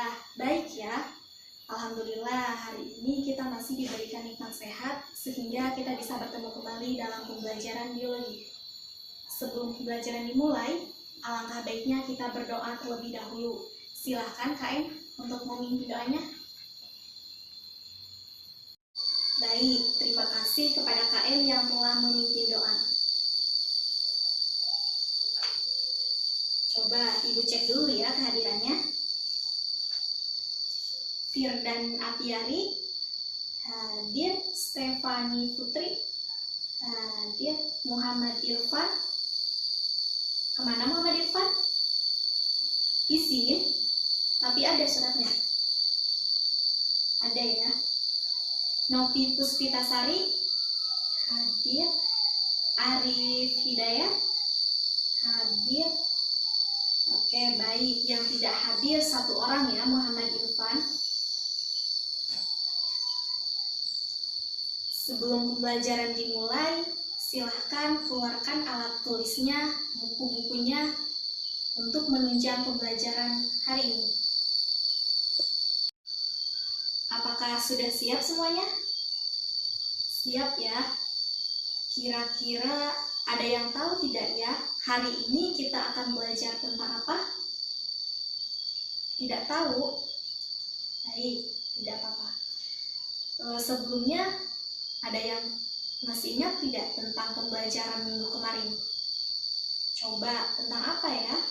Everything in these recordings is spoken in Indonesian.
Alhamdulillah, baik ya. Alhamdulillah, hari ini kita masih diberikan nikmat sehat sehingga kita bisa bertemu kembali dalam pembelajaran biologi. Sebelum pembelajaran dimulai, alangkah baiknya kita berdoa terlebih dahulu. Silahkan KM untuk memimpin doanya. Baik, terima kasih kepada KM yang telah memimpin doa. Coba Ibu cek dulu ya kehadirannya. Firdan Apiari hadir, Stefani Putri hadir, Muhammad Irfan. Kemana Muhammad Irfan? Izin, tapi ada suratnya. Ada ya. Nopi Puspitasari hadir, Arif Hidayat hadir. Oke, baik. Yang tidak hadir satu orang ya, Muhammad Irfan. Sebelum pembelajaran dimulai, silahkan keluarkan alat tulisnya, buku-bukunya untuk menunjang pembelajaran hari ini. Apakah sudah siap semuanya? Siap ya? Kira-kira ada yang tahu tidak ya, hari ini kita akan belajar tentang apa? Tidak tahu? Baik, tidak apa-apa. Sebelumnya, ada yang masih ingat tidak tentang pembelajaran minggu kemarin? Coba, tentang apa ya?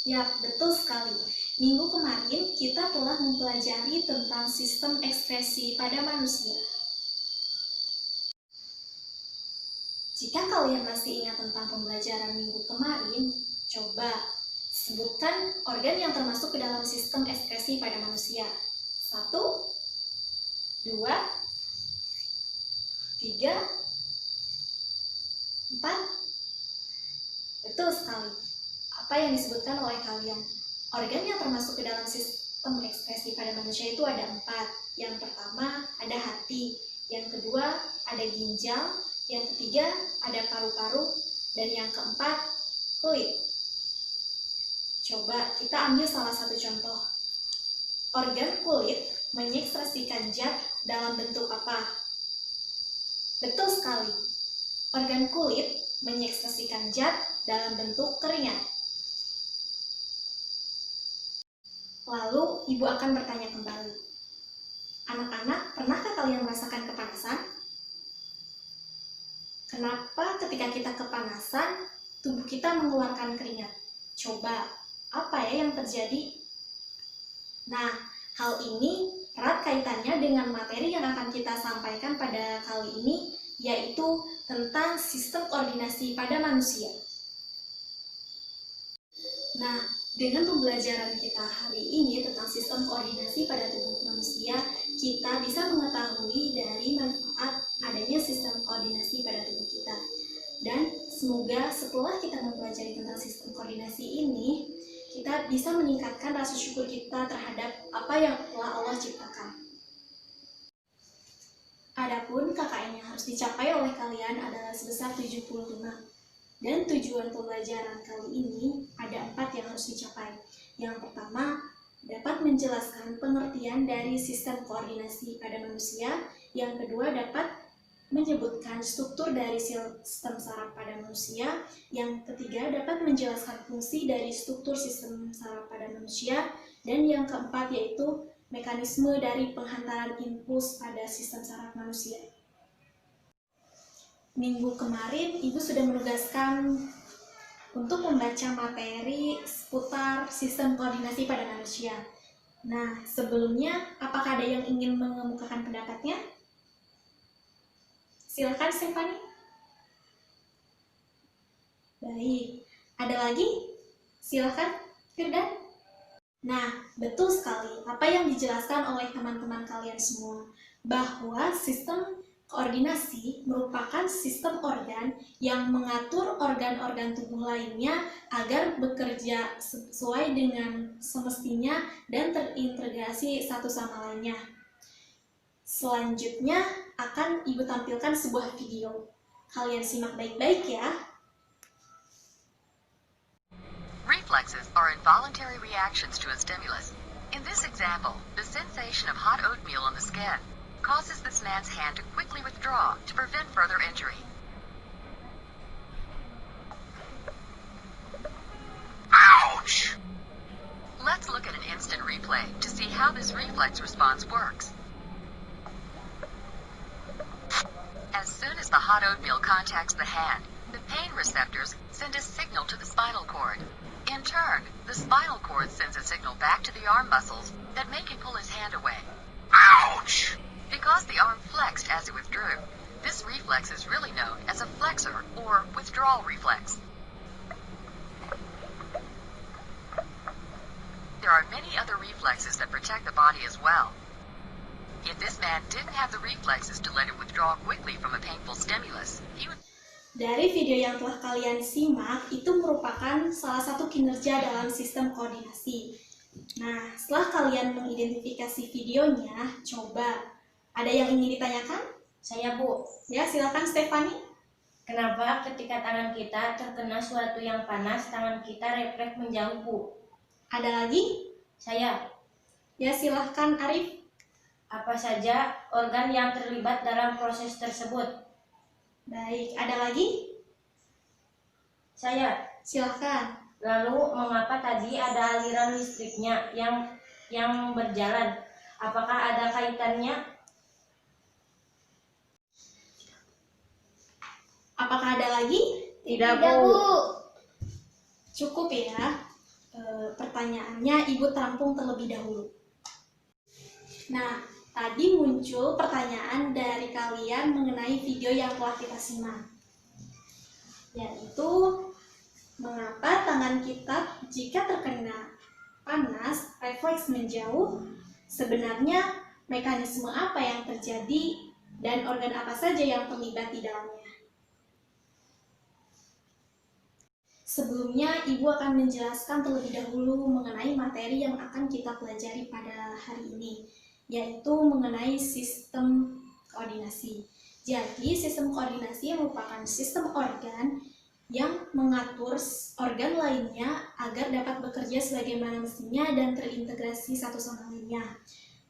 Ya, betul sekali. Minggu kemarin kita telah mempelajari tentang sistem ekspresi pada manusia. Jika kalian masih ingat tentang pembelajaran minggu kemarin, coba sebutkan organ yang termasuk ke dalam sistem ekspresi pada manusia. 1, 2, 3, 4. Betul sekali. Apa yang disebutkan oleh kalian? Organ yang termasuk ke dalam sistem ekspresi pada manusia itu ada 4. Yang pertama ada hati, yang kedua ada ginjal, yang ketiga ada paru-paru, dan yang keempat kulit. Coba kita ambil salah satu contoh. Organ kulit mengekspresikan zat dalam bentuk apa? Betul sekali. Organ kulit mengekspresikan zat dalam bentuk keringat. Lalu, Ibu akan bertanya kembali. Anak-anak, pernahkah kalian merasakan kepanasan? Kenapa ketika kita kepanasan, tubuh kita mengeluarkan keringat? Coba, apa ya yang terjadi? Nah, hal ini erat kaitannya dengan materi yang akan kita sampaikan pada kali ini, yaitu tentang sistem koordinasi pada manusia. Nah, dengan pembelajaran kita hari ini tentang sistem koordinasi pada tubuh manusia, kita bisa mengetahui dari manfaat adanya sistem koordinasi pada tubuh kita. Dan semoga setelah kita mempelajari tentang sistem koordinasi ini, kita bisa meningkatkan rasa syukur kita terhadap apa yang telah Allah ciptakan. Adapun KKN yang harus dicapai oleh kalian adalah sebesar 75. Dan tujuan pembelajaran kali ini ada 4 yang harus dicapai. Yang pertama, dapat menjelaskan pengertian dari sistem koordinasi pada manusia. Yang kedua, dapat menyebutkan struktur dari sistem saraf pada manusia. Yang ketiga, dapat menjelaskan fungsi dari struktur sistem saraf pada manusia. Dan yang keempat, yaitu mekanisme dari penghantaran impuls pada sistem saraf manusia. Minggu kemarin, Ibu sudah menugaskan untuk membaca materi seputar sistem koordinasi pada manusia. Nah, sebelumnya, apakah ada yang ingin mengemukakan pendapatnya? Silakan, Stefani. Baik. Ada lagi? Silakan, Firdan. Nah, betul sekali apa yang dijelaskan oleh teman-teman kalian semua, bahwa sistem koordinasi merupakan sistem organ yang mengatur organ-organ tubuh lainnya agar bekerja sesuai dengan semestinya dan terintegrasi satu sama lainnya. Selanjutnya akan Ibu tampilkan sebuah video. Kalian simak baik-baik ya. Reflexes are involuntary reactions to a stimulus. In this example, the sensation of hot oatmeal on the skin causes this man's hand to quickly withdraw to prevent further injury. Ouch! Let's look at an instant replay to see how this reflex response works. As soon as the hot oatmeal contacts the hand, the pain receptors send a signal to the spinal cord. In turn, the spinal cord sends a signal back to the arm muscles that make him pull his hand away. Ouch! Because the arm flexed as it withdrew, this reflex is really known as a flexor or withdrawal reflex. There are many other reflexes that protect the body as well. If this man didn't have the reflexes to let him withdraw quickly from a painful stimulus, he would... Dari video yang telah kalian simak, itu merupakan salah satu kinerja dalam sistem koordinasi. Nah, setelah kalian mengidentifikasi videonya, coba ada yang ingin ditanyakan? Saya, Bu. Ya, silakan Stefani. Kenapa ketika tangan kita terkena sesuatu yang panas, tangan kita refleks menjauh, Bu? Ada lagi? Saya. Ya, silahkan Arif. Apa saja organ yang terlibat dalam proses tersebut? Baik, ada lagi? Saya. Silahkan. Lalu, mengapa tadi ada aliran listriknya yang berjalan? Apakah ada kaitannya? Apakah ada lagi? Tidak, Bu. Cukup ya. Pertanyaannya Ibu tampung terlebih dahulu. Nah, tadi muncul pertanyaan dari kalian mengenai video yang telah kita simak, yaitu mengapa tangan kita jika terkena panas refleks menjauh, sebenarnya mekanisme apa yang terjadi dan organ apa saja yang terlibat di dalamnya. Sebelumnya, Ibu akan menjelaskan terlebih dahulu mengenai materi yang akan kita pelajari pada hari ini, yaitu mengenai sistem koordinasi. Jadi, sistem koordinasi merupakan sistem organ yang mengatur organ lainnya agar dapat bekerja sebagaimana mestinya dan terintegrasi satu sama lainnya.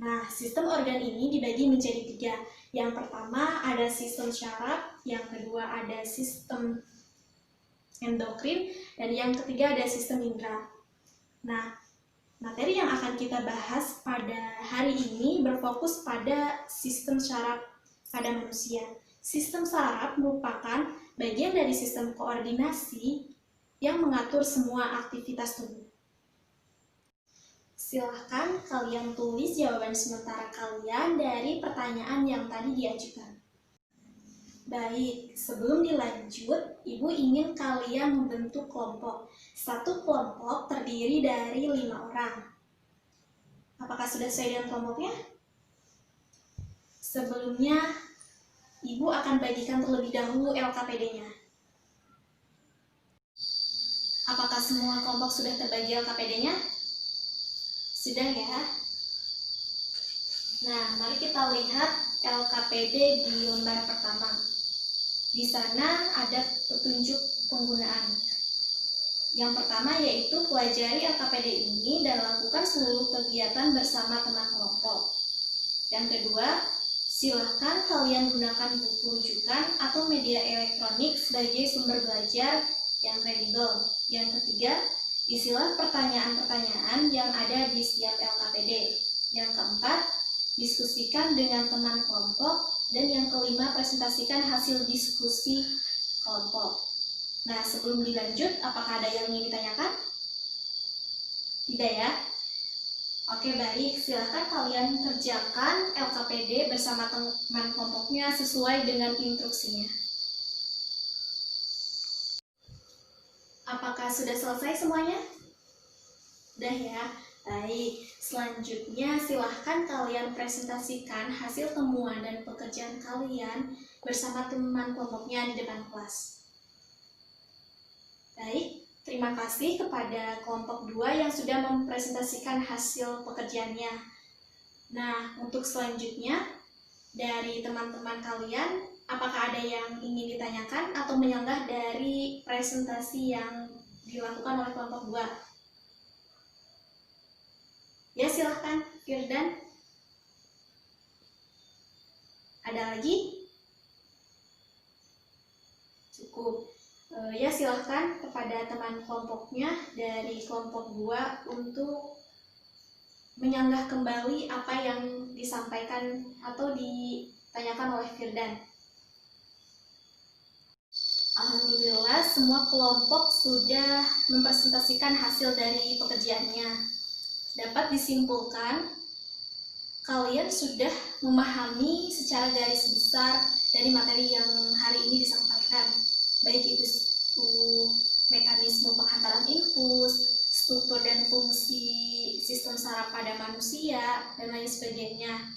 Nah, sistem organ ini dibagi menjadi 3. Yang pertama ada sistem syaraf, yang kedua ada sistem endokrin, dan yang ketiga ada sistem indera. Nah, materi yang akan kita bahas pada hari ini berfokus pada sistem syaraf pada manusia. Sistem saraf merupakan bagian dari sistem koordinasi yang mengatur semua aktivitas tubuh. Silahkan kalian tulis jawaban sementara kalian dari pertanyaan yang tadi diajukan. Baik, sebelum dilanjut, Ibu ingin kalian membentuk kelompok. Satu kelompok terdiri dari 5 orang. Apakah sudah sesuai dengan kelompoknya? Sebelumnya, Ibu akan bagikan terlebih dahulu LKPD-nya. Apakah semua kelompok sudah terbagi LKPD-nya? Sudah ya? Nah, mari kita lihat LKPD di lembar pertama. Di sana ada petunjuk penggunaan. Yang pertama yaitu pelajari LKPD ini dan lakukan seluruh kegiatan bersama teman kelompok. Yang kedua, silakan kalian gunakan buku rujukan atau media elektronik sebagai sumber belajar yang kredibel. Yang ketiga, isilah pertanyaan-pertanyaan yang ada di setiap LKPD. Yang keempat, diskusikan dengan teman kelompok. Dan yang kelima, presentasikan hasil diskusi kelompok. Nah, sebelum dilanjut, apakah ada yang ingin ditanyakan? Tidak ya? Oke, baik. Silahkan kalian kerjakan LKPD bersama teman kelompoknya sesuai dengan instruksinya. Apakah sudah selesai semuanya? Sudah ya? Baik, selanjutnya silahkan kalian presentasikan hasil temuan dan pekerjaan kalian bersama teman kelompoknya di depan kelas. Baik, terima kasih kepada kelompok 2 yang sudah mempresentasikan hasil pekerjaannya. Nah, untuk selanjutnya, dari teman-teman kalian, apakah ada yang ingin ditanyakan atau menyanggah dari presentasi yang dilakukan oleh kelompok 2. Ya, silahkan Firdan. Ada lagi? Cukup. Ya, silahkan kepada teman kelompoknya dari kelompok 2 untuk menyanggah kembali apa yang disampaikan atau ditanyakan oleh Firdan. Alhamdulillah, semua kelompok sudah mempresentasikan hasil dari pekerjaannya. Dapat disimpulkan, kalian sudah memahami secara garis besar dari materi yang hari ini disampaikan, baik itu mekanisme penghantaran impuls, struktur dan fungsi sistem saraf pada manusia, dan lain sebagainya.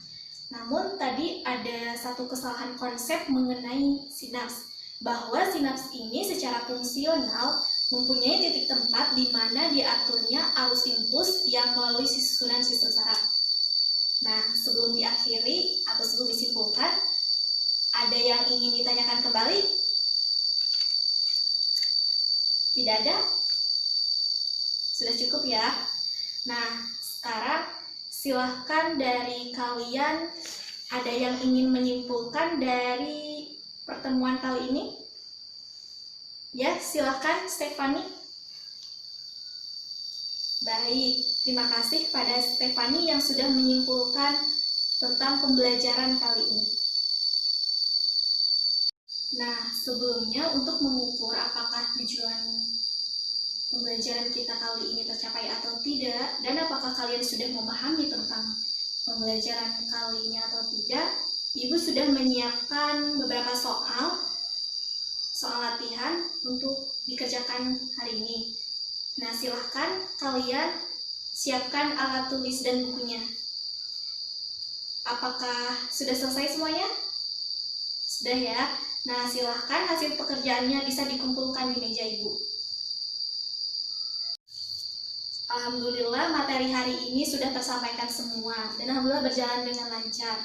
Namun tadi ada satu kesalahan konsep mengenai sinaps, bahwa sinaps ini secara fungsional mempunyai titik tempat di mana diaturnya arus impuls yang melalui susunan sistem saraf. Nah, sebelum diakhiri atau sebelum disimpulkan, ada yang ingin ditanyakan kembali? Tidak ada? Sudah cukup ya? Nah, sekarang silahkan dari kalian ada yang ingin menyimpulkan dari pertemuan kali ini? Ya, silahkan Stefani. Baik, terima kasih pada Stefani yang sudah menyimpulkan tentang pembelajaran kali ini. Nah, sebelumnya untuk mengukur apakah tujuan pembelajaran kita kali ini tercapai atau tidak, dan apakah kalian sudah memahami tentang pembelajaran kali ini atau tidak, Ibu sudah menyiapkan beberapa soal latihan untuk dikerjakan hari ini. Nah, silahkan kalian siapkan alat tulis dan bukunya. Apakah sudah selesai semuanya? Sudah ya? Nah, silahkan hasil pekerjaannya bisa dikumpulkan di meja Ibu. Alhamdulillah materi hari ini sudah tersampaikan semua dan alhamdulillah berjalan dengan lancar.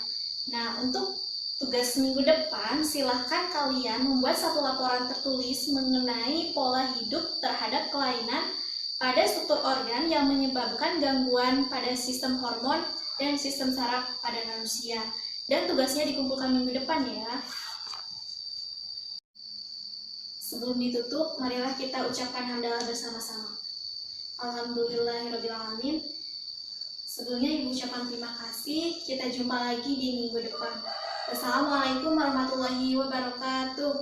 Nah, untuk tugas minggu depan, silahkan kalian membuat satu laporan tertulis mengenai pola hidup terhadap kelainan pada struktur organ yang menyebabkan gangguan pada sistem hormon dan sistem saraf pada manusia. Dan tugasnya dikumpulkan minggu depan ya. Sebelum ditutup, marilah kita ucapkan hamdalah bersama-sama. Alhamdulillahirrabbilalamin. Sebelumnya Ibu ucapkan terima kasih. Kita jumpa lagi di minggu depan. Wassalamualaikum warahmatullahi wabarakatuh.